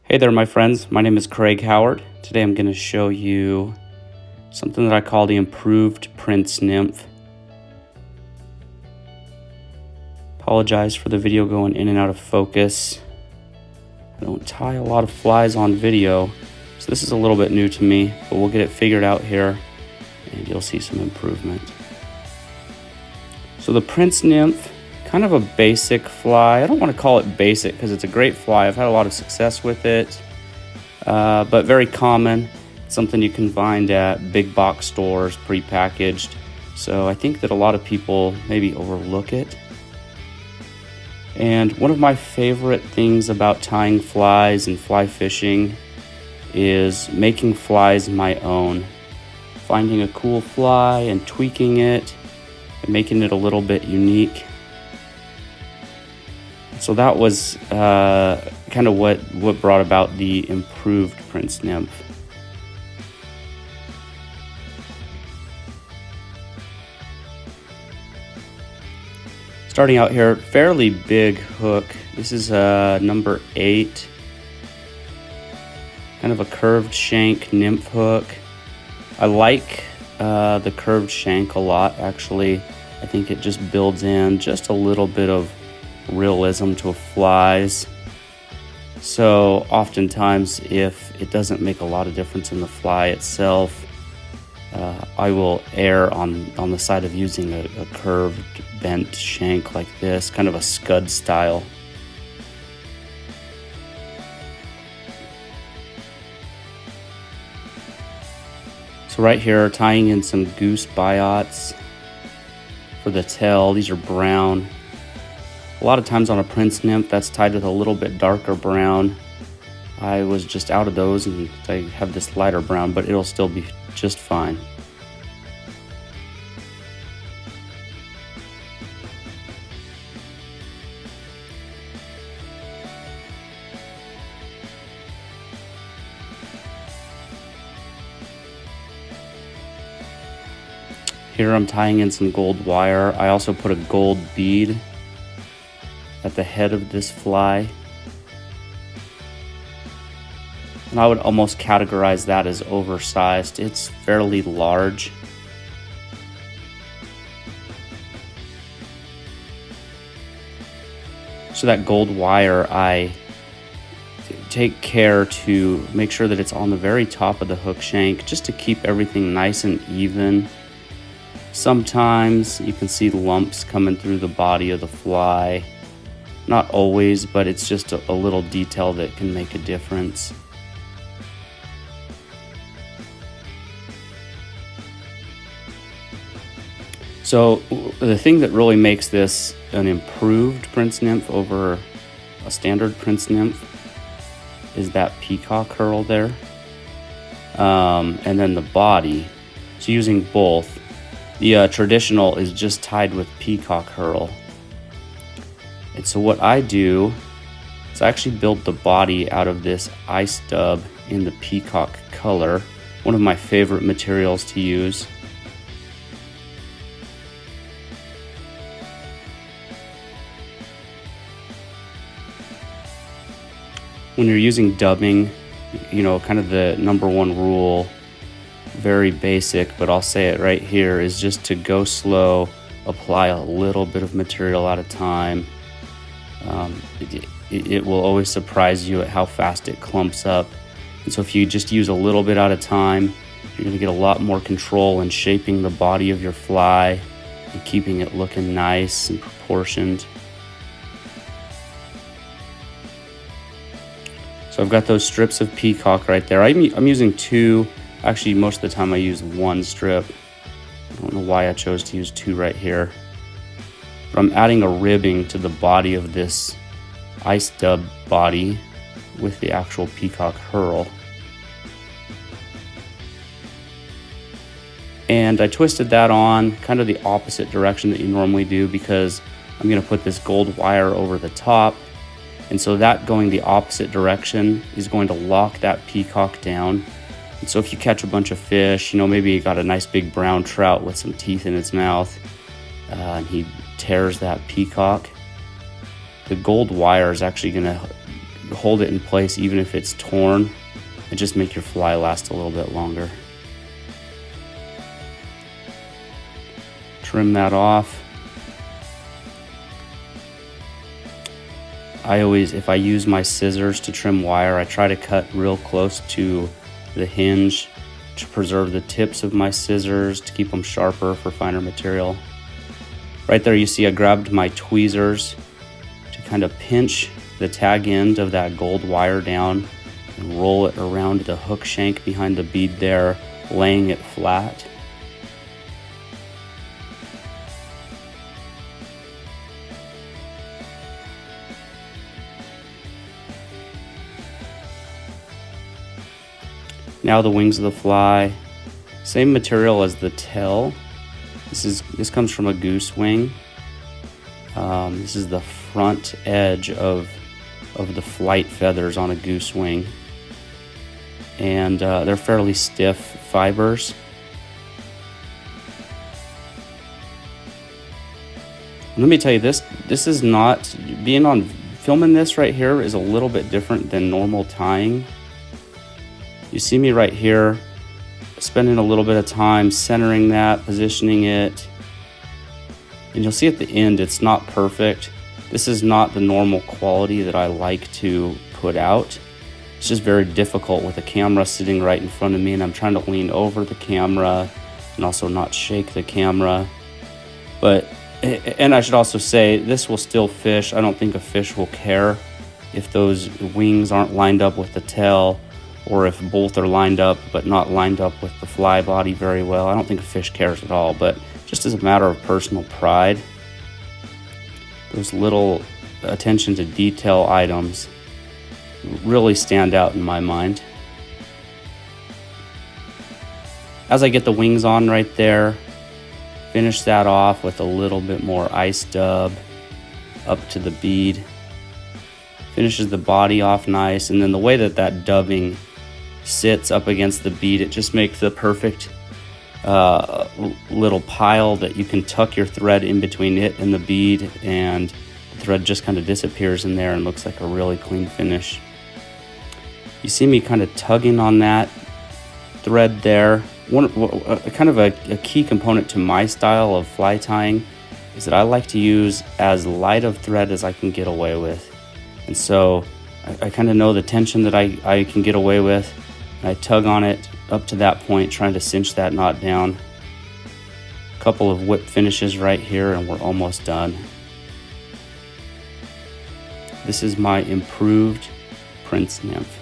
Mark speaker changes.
Speaker 1: Hey there, my friends. My name is Craig Howard. Today I'm going to show you something that I call the improved Prince Nymph. Apologize for the video going in and out of focus. I don't tie a lot of flies on video, so this is a little bit new to me, but we'll get it figured out here and you'll see some improvement. So the Prince Nymph, kind of a basic fly. I don't want to call it basic because it's a great fly. I've had a lot of success with it, but very common. Something you can find at big box stores, pre-packaged. So I think that a lot of people maybe overlook it. And one of my favorite things about tying flies and fly fishing is making flies my own. Finding a cool fly and tweaking it and making it a little bit unique. So that was kind of what brought about the improved Prince Nymph. Starting out here, fairly big hook. This is number 8. Kind of a curved shank nymph hook. I like the curved shank a lot, actually. I think it just builds in just a little bit of realism to flies. So oftentimes, if it doesn't make a lot of difference in the fly itself, I will err on the side of using a curved bent shank like this, kind of a scud style. So right here, tying in some goose biots for the tail. These are brown. A lot of times on a Prince Nymph, that's tied with a little bit darker brown. I was just out of those and I have this lighter brown, but it'll still be just fine. Here I'm tying in some gold wire. I also put a gold bead at the head of this fly. And I would almost categorize that as oversized. It's fairly large. So that gold wire, I take care to make sure that it's on the very top of the hook shank, just to keep everything nice and even. Sometimes you can see lumps coming through the body of the fly. Not always, but it's just a little detail that can make a difference. So the thing that really makes this an improved Prince Nymph over a standard Prince Nymph is that peacock herl there. And then the body. So using both. The traditional is just tied with peacock herl. And so what I do is I actually build the body out of this ice dub in the peacock color, one of my favorite materials to use. When you're using dubbing, kind of the number one rule, very basic, but I'll say it right here, is just to go slow, apply a little bit of material at a time. It will always surprise you at how fast it clumps up. And so if you just use a little bit at a time, you're going to get a lot more control in shaping the body of your fly and keeping it looking nice and proportioned. So I've got those strips of peacock right there. I'm using 2. Actually, most of the time I use 1 strip. I don't know why I chose to use 2 right here. But I'm adding a ribbing to the body of this ice dub body with the actual peacock herl. And I twisted that on kind of the opposite direction that you normally do, because I'm going to put this gold wire over the top. And so that going the opposite direction is going to lock that peacock down. And so if you catch a bunch of fish, maybe you got a nice big brown trout with some teeth in its mouth, and he tears that peacock, the gold wire is actually going to hold it in place even if it's torn, and just make your fly last a little bit longer. Trim that off. If I use my scissors to trim wire, I try to cut real close to the hinge to preserve the tips of my scissors, to keep them sharper for finer material. Right there you see I grabbed my tweezers to kind of pinch the tag end of that gold wire down and roll it around the hook shank behind the bead there, laying it flat. Now the wings of the fly, same material as the tail. This comes from a goose wing. This is the front edge of the flight feathers on a goose wing, and they're fairly stiff fibers. Let me tell you, this is not, filming this right here is a little bit different than normal tying. You see me right here spending a little bit of time centering that, positioning it, and you'll see at the end it's not perfect. This is not the normal quality that I like to put out. It's just very difficult with a camera sitting right in front of me, and I'm trying to lean over the camera and also not shake the camera. And I should also say, this will still fish. I don't think a fish will care if those wings aren't lined up with the tail, or if both are lined up but not lined up with the fly body very well. I don't think a fish cares at all, but just as a matter of personal pride, those little attention to detail items really stand out in my mind. As I get the wings on right there, finish that off with a little bit more ice dub up to the bead. Finishes the body off nice, and then the way that dubbing sits up against the bead, it just makes the perfect little pile that you can tuck your thread in between it and the bead, and the thread just kind of disappears in there and looks like a really clean finish. You see me kind of tugging on that thread there. Kind of a key component to my style of fly tying is that I like to use as light of thread as I can get away with. And so I kind of know the tension that I can get away with. I tug on it up to that point, trying to cinch that knot down. A couple of whip finishes right here, and we're almost done. This is my improved Prince Nymph.